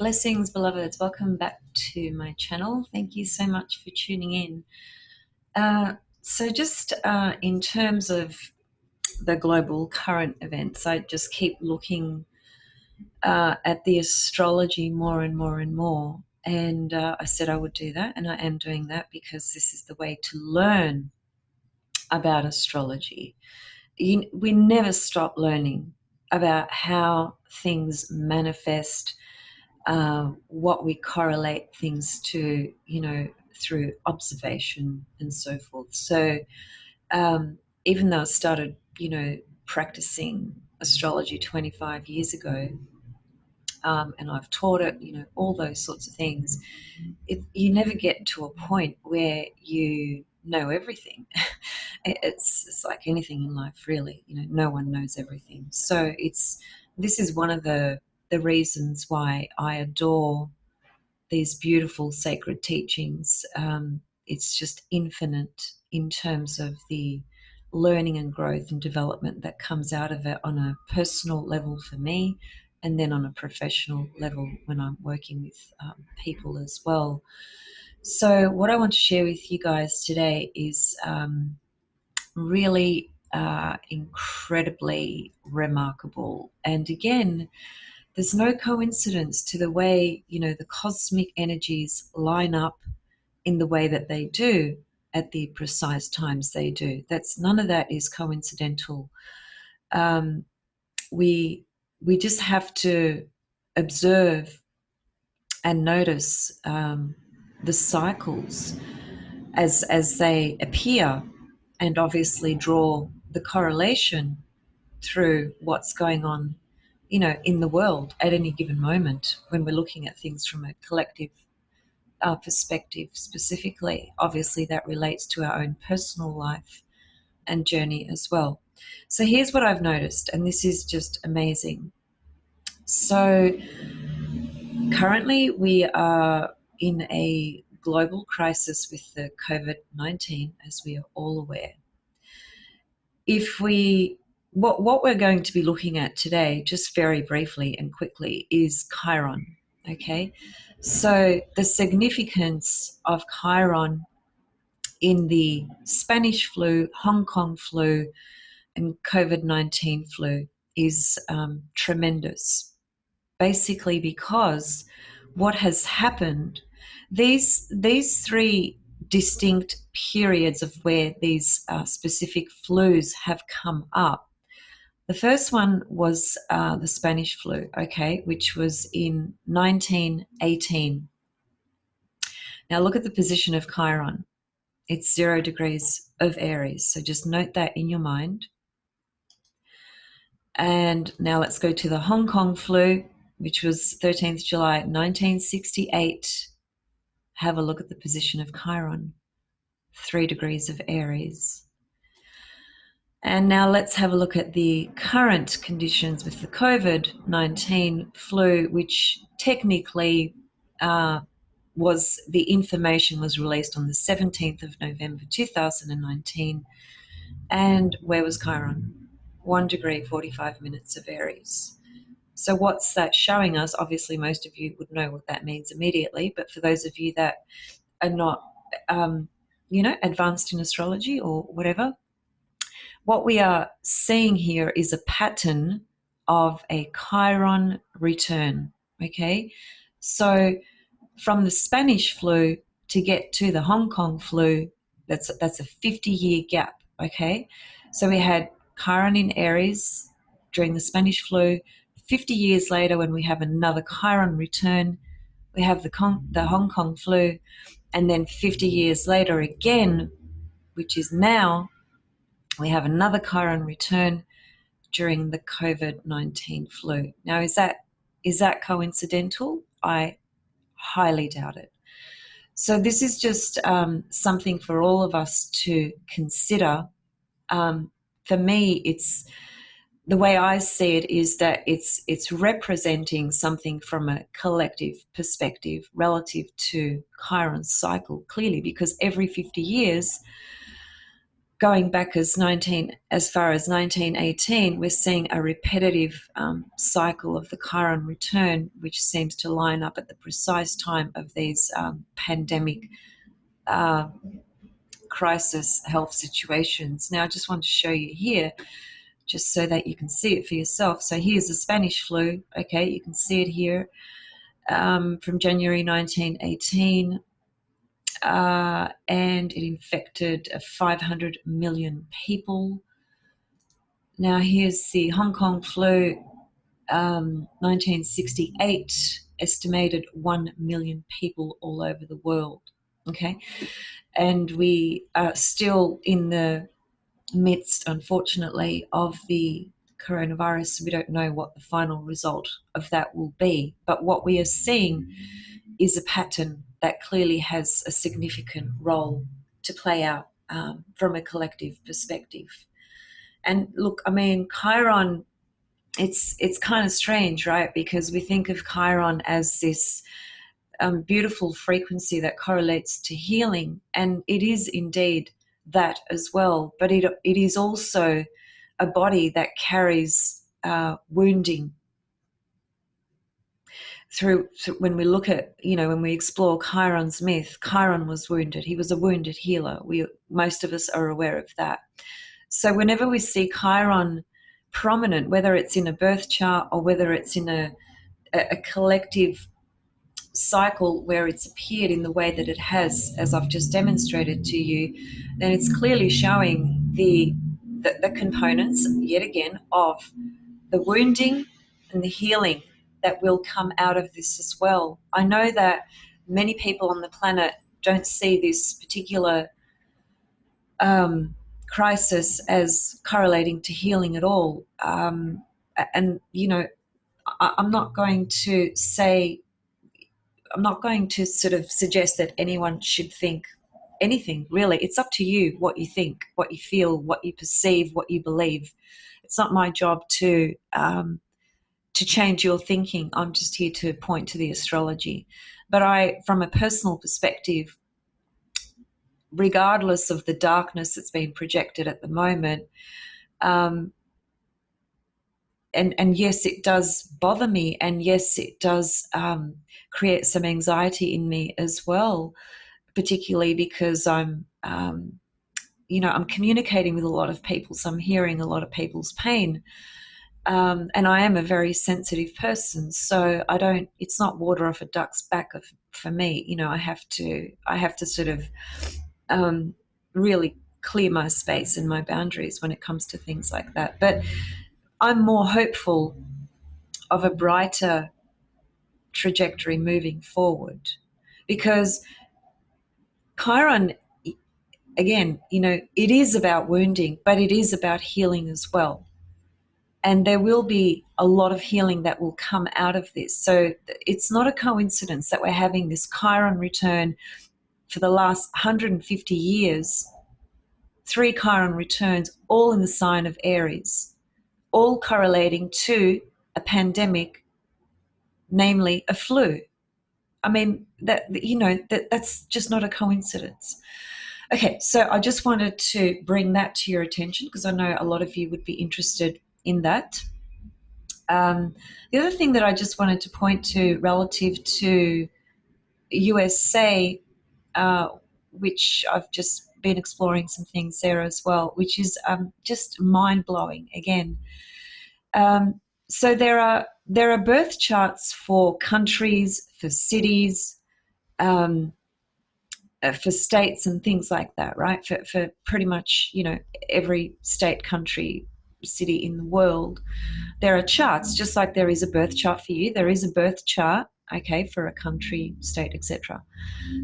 Blessings, beloveds. Welcome back to my channel. Thank you so much for tuning in. So in terms of the global current events, I just keep looking at the astrology more and more and more. And I said I would do that, and I am doing that because this is the way to learn about astrology. We never stop learning about how things manifest, what we correlate things to, through observation and so forth. So even though I started, practicing astrology 25 years ago, and I've taught it, all those sorts of things, you never get to a point where you know everything. It's like anything in life, really. No one knows everything. So this is one of the reasons why I adore these beautiful sacred teachings. It's just infinite in terms of the learning and growth and development that comes out of it on a personal level for me, and then on a professional level when I'm working with people as well. So what I want to share with you guys today is really incredibly remarkable. And again, there's no coincidence to the way, the cosmic energies line up in the way that they do at the precise times they do. None of that is coincidental. We just have to observe and notice the cycles as they appear, and obviously draw the correlation through what's going on, in the world at any given moment when we're looking at things from a collective perspective specifically. Obviously, that relates to our own personal life and journey as well. So here's what I've noticed, and this is just amazing. So currently we are in a global crisis with the COVID-19, as we are all aware. What we're going to be looking at today, just very briefly and quickly, is Chiron. Okay, so the significance of Chiron in the Spanish flu, Hong Kong flu, and COVID-19 flu is tremendous. Basically, because what has happened, these three distinct periods of where these specific flus have come up. The first one was the Spanish flu, okay, which was in 1918. Now look at the position of Chiron. It's 0 degrees of Aries, so just note that in your mind. And now let's go to the Hong Kong flu, which was 13th July 1968. Have a look at the position of Chiron, 3 degrees of Aries. And now let's have a look at the current conditions with the COVID-19 flu, which technically was the information was released on the 17th of November 2019. And where was Chiron? 1 degree, 45 minutes of Aries. So what's that showing us? Obviously, most of you would know what that means immediately, but for those of you that are not, advanced in astrology or whatever, what we are seeing here is a pattern of a Chiron return, okay? So from the Spanish flu to get to the Hong Kong flu, that's a 50-year gap, okay? So we had Chiron in Aries during the Spanish flu. 50 years later, when we have another Chiron return, we have the Hong Kong flu, and then 50 years later again, which is now, we have another Chiron return during the COVID-19 flu. Now, is that coincidental? I highly doubt it. So this is just something for all of us to consider. For me, it's the way I see it is that it's representing something from a collective perspective relative to Chiron's cycle, clearly, because every 50 years, going back as far as 1918, we're seeing a repetitive cycle of the Chiron return, which seems to line up at the precise time of these pandemic uh, crisis health situations. Now, I just want to show you here, just so that you can see it for yourself. So here's the Spanish flu. Okay, you can see it here from January 1918. And it infected 500 million people. Now here's the Hong Kong flu, 1968, estimated 1 million people all over the world. Okay, and we are still in the midst, unfortunately, of the coronavirus. We don't know what the final result of that will be, but what we are seeing is a pattern that clearly has a significant role to play out from a collective perspective. And look, I mean, Chiron, it's kind of strange, right? Because we think of Chiron as this beautiful frequency that correlates to healing, and it is indeed that as well. But it is also a body that carries wounding through. When we look at, when we explore Chiron's myth, Chiron was wounded. He was a wounded healer. Most of us are aware of that. So whenever we see Chiron prominent, whether it's in a birth chart or whether it's in a collective cycle where it's appeared in the way that it has, as I've just demonstrated to you, then it's clearly showing the components, yet again, of the wounding and the healing that will come out of this as well. I know that many people on the planet don't see this particular crisis as correlating to healing at all. And, I'm not going to sort of suggest that anyone should think anything, really. It's up to you what you think, what you feel, what you perceive, what you believe. It's not my job to change your thinking. I'm just here to point to the astrology. But from a personal perspective, regardless of the darkness that's being projected at the moment, and yes, it does bother me, and yes, it does create some anxiety in me as well, particularly because I'm communicating with a lot of people, so I'm hearing a lot of people's pain. And I am a very sensitive person, so it's not water off a duck's back for me. I have to sort of really clear my space and my boundaries when it comes to things like that. But I'm more hopeful of a brighter trajectory moving forward, because Chiron, again, it is about wounding, but it is about healing as well. And there will be a lot of healing that will come out of this. So it's not a coincidence that we're having this Chiron return for the last 150 years, 3 Chiron returns, all in the sign of Aries, all correlating to a pandemic, namely a flu. I mean, that's just not a coincidence. Okay, so I just wanted to bring that to your attention because I know a lot of you would be interested in that. The other thing that I just wanted to point to relative to USA, which I've just been exploring some things there as well, which is just mind-blowing again. So there are birth charts for countries, for cities, for states and things like that, right? For pretty much, every state, country, city in the world. There are charts, just like there is a birth chart for you. There is a birth chart, okay, for a country, state, etc.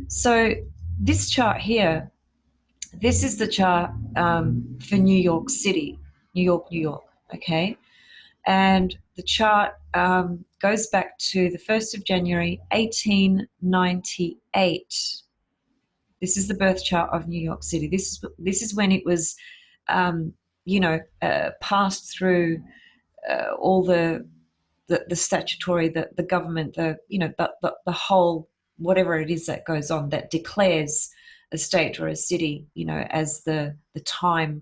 So this chart here, this is the chart for New York City, New York, okay? And the chart goes back to the 1st of January, 1898. This is the birth chart of New York City. This is when it was, passed through all the statutory, the government, the whole, whatever it is that goes on, that declares a state or a city, as the time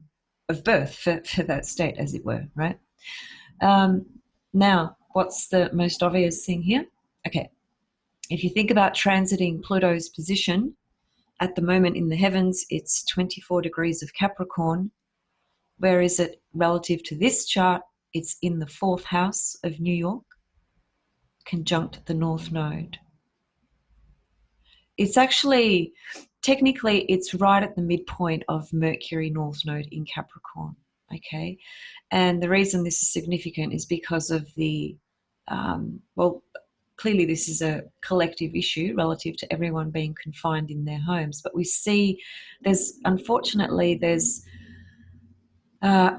of birth for that state, as it were, right? Now, what's the most obvious thing here? Okay, if you think about transiting Pluto's position, at the moment in the heavens, it's 24 degrees of Capricorn. Where is it relative to this chart? It's in the 4th house of New York, conjunct the North Node. It's actually, technically, it's right at the midpoint of Mercury North Node in Capricorn, okay? And the reason this is significant is because of the, well, clearly this is a collective issue relative to everyone being confined in their homes. But we see unfortunately,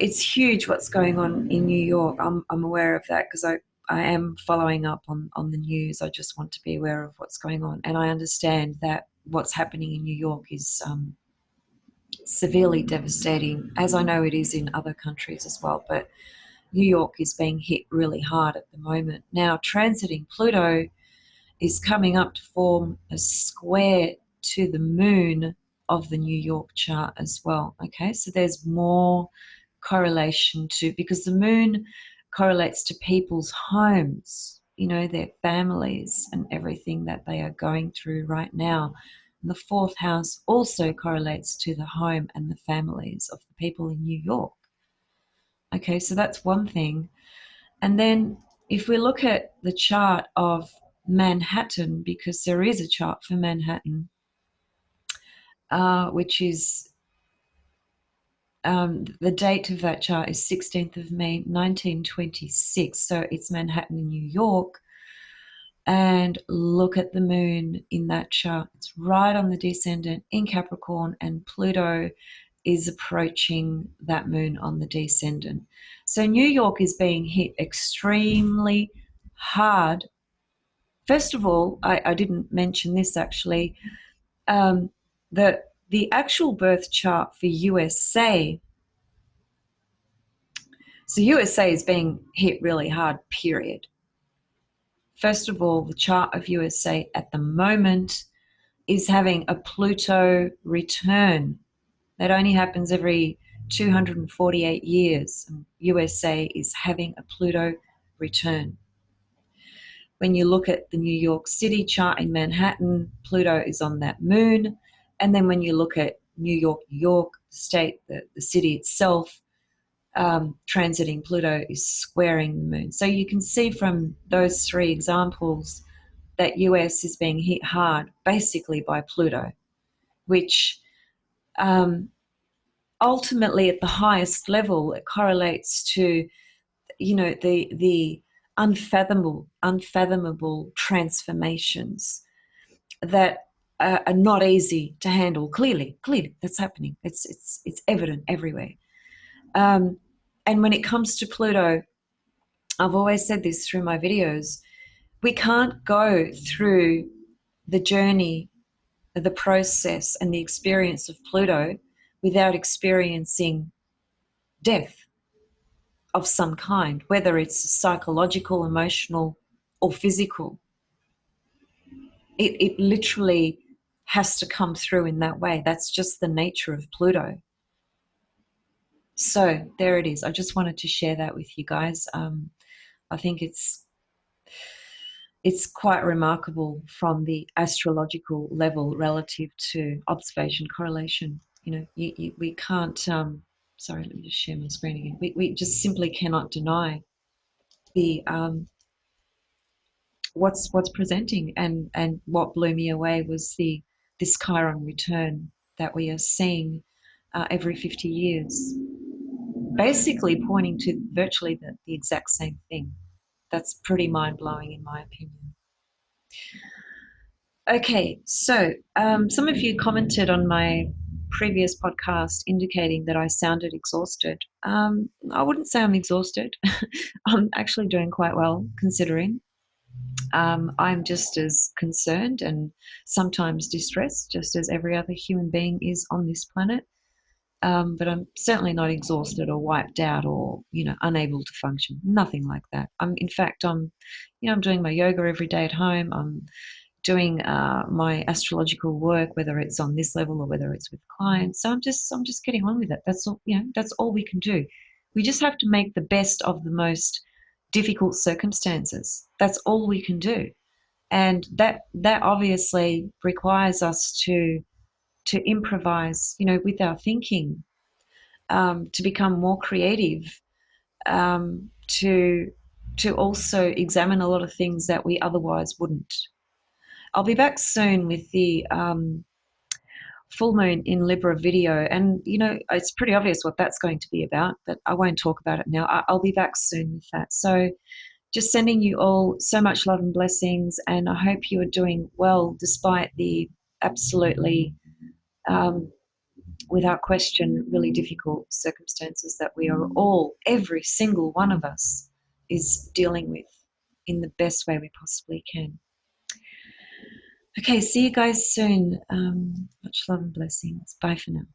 it's huge what's going on in New York. I'm aware of that because I am following up on the news. I just want to be aware of what's going on. And I understand that what's happening in New York is severely devastating, as I know it is in other countries as well. But New York is being hit really hard at the moment. Now, transiting Pluto is coming up to form a square to the moon of the New York chart as well. Okay, so there's more correlation because the moon correlates to people's homes, their families and everything that they are going through right now. And the 4th house also correlates to the home and the families of the people in New York. Okay, so that's one thing. And then if we look at the chart of Manhattan, because there is a chart for Manhattan, which is the date of that chart is 16th of May 1926. So it's Manhattan in New York. And look at the moon in that chart. It's right on the descendant in Capricorn, and Pluto is approaching that moon on the descendant. So New York is being hit extremely hard. First of all, I didn't mention this actually. The actual birth chart for USA. So USA is being hit really hard, period. First of all, the chart of USA at the moment is having a Pluto return. That only happens every 248 years. And USA is having a Pluto return. When you look at the New York City chart in Manhattan, Pluto is on that moon. And then when you look at New York state, the city itself, transiting Pluto is squaring the moon. So you can see from those 3 examples that US is being hit hard basically by Pluto, which ultimately at the highest level it correlates to the unfathomable transformations that are not easy to handle. Clearly that's happening. It's evident everywhere. And when it comes to Pluto, I've always said this through my videos, we can't go through the journey, the process and the experience of Pluto without experiencing death of some kind, whether it's psychological, emotional, or physical. It literally has to come through in that way. That's just the nature of Pluto. So there it is. I just wanted to share that with you guys. I think it's quite remarkable from the astrological level relative to observation correlation. We can't. Sorry, let me just share my screen again. We just simply cannot deny the what's presenting, and what blew me away was this Chiron return that we are seeing every 50 years, basically pointing to virtually the exact same thing. That's pretty mind-blowing in my opinion. Okay, so some of you commented on my previous podcast indicating that I sounded exhausted. I wouldn't say I'm exhausted. I'm actually doing quite well considering. I'm just as concerned and sometimes distressed, just as every other human being is on this planet. But I'm certainly not exhausted or wiped out or, unable to function. Nothing like that. In fact, I'm doing my yoga every day at home. I'm doing my astrological work, whether it's on this level or whether it's with clients. So I'm just getting on with it. That's all, you know, that's all we can do. We just have to make the best of the most difficult circumstances. That's all we can do. And that obviously requires us to improvise, you know, with our thinking, to become more creative, to also examine a lot of things that we otherwise wouldn't. I'll be back soon with the full moon in Libra video, and you know it's pretty obvious what that's going to be about, but I won't talk about it now. I'll be back soon with that. So just sending you all so much love and blessings, and I hope you are doing well despite the absolutely, um, without question, really difficult circumstances that we are all, every single one of us, is dealing with in the best way we possibly can. Okay, see you guys soon. Much love and blessings. Bye for now.